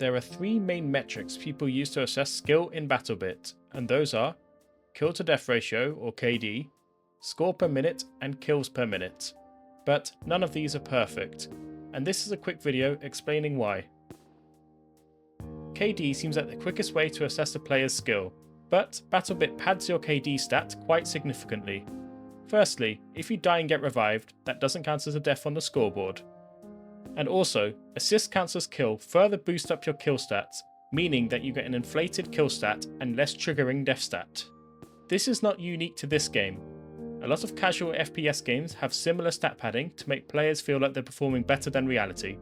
There are three main metrics people use to assess skill in Battlebit, and those are kill to death ratio or KD, score per minute, and kills per minute. But none of these are perfect, and this is a quick video explaining why. KD seems like the quickest way to assess a player's skill, but Battlebit pads your KD stat quite significantly. Firstly, if you die and get revived, that doesn't count as a death on the scoreboard. And also, assist counts as kill further boost up your kill stats, meaning that you get an inflated kill stat and less triggering death stat. This is not unique to this game. A lot of casual FPS games have similar stat padding to make players feel like they're performing better than reality,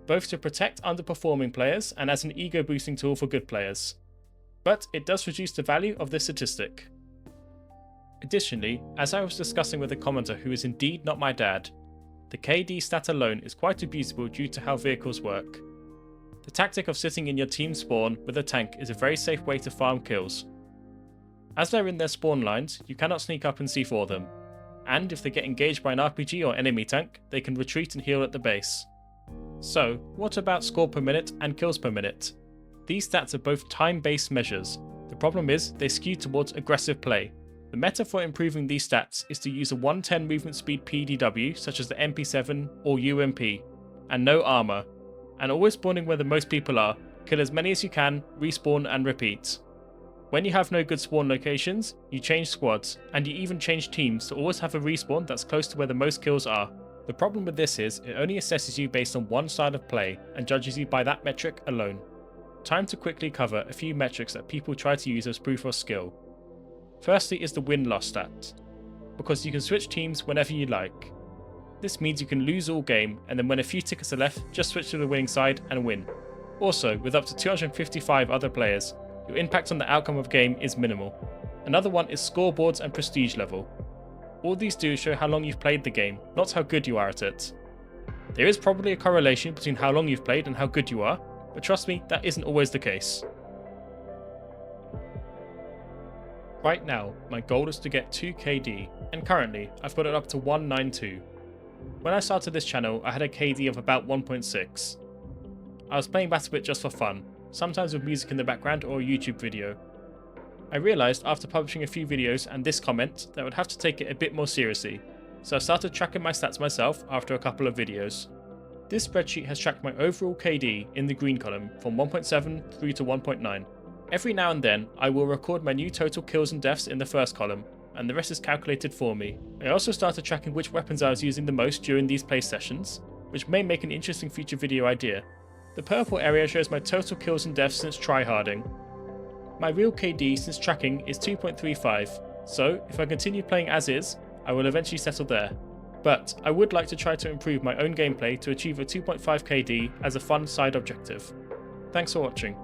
both to protect underperforming players and as an ego boosting tool for good players. But it does reduce the value of this statistic. Additionally, as I was discussing with a commenter who is indeed not my dad, the KD stat alone is quite abusable due to how vehicles work. The tactic of sitting in your team spawn with a tank is a very safe way to farm kills. As they're in their spawn lines, you cannot sneak up and C4 them, and if they get engaged by an RPG or enemy tank, they can retreat and heal at the base. So, what about score per minute and kills per minute? These stats are both time-based measures. The problem is, they skew towards aggressive play. The meta for improving these stats is to use a 110 movement speed PDW such as the MP7 or UMP, and no armor, and always spawning where the most people are, kill as many as you can, respawn and repeat. When you have no good spawn locations, you change squads, and you even change teams to always have a respawn that's close to where the most kills are. The problem with this is, it only assesses you based on one side of play, and judges you by that metric alone. Time to quickly cover a few metrics that people try to use as proof of skill. Firstly is the win-loss stat, because you can switch teams whenever you like. This means you can lose all game, and then when a few tickets are left, just switch to the winning side and win. Also, with up to 255 other players, your impact on the outcome of game is minimal. Another one is scoreboards and prestige level. All these do show how long you've played the game, not how good you are at it. There is probably a correlation between how long you've played and how good you are, but trust me, that isn't always the case. Right now, my goal is to get 2 KD, and currently, I've got it up to 192. When I started this channel, I had a KD of about 1.6. I was playing Battlebit just for fun, sometimes with music in the background or a YouTube video. I realised after publishing a few videos and this comment that I would have to take it a bit more seriously, so I started tracking my stats myself after a couple of videos. This spreadsheet has tracked my overall KD in the green column from 1.7 through to 1.9. Every now and then, I will record my new total kills and deaths in the first column, and the rest is calculated for me. I also started tracking which weapons I was using the most during these play sessions, which may make an interesting future video idea. The purple area shows my total kills and deaths since tryharding. My real KD since tracking is 2.35, so if I continue playing as is, I will eventually settle there. But I would like to try to improve my own gameplay to achieve a 2.5 KD as a fun side objective. Thanks for watching.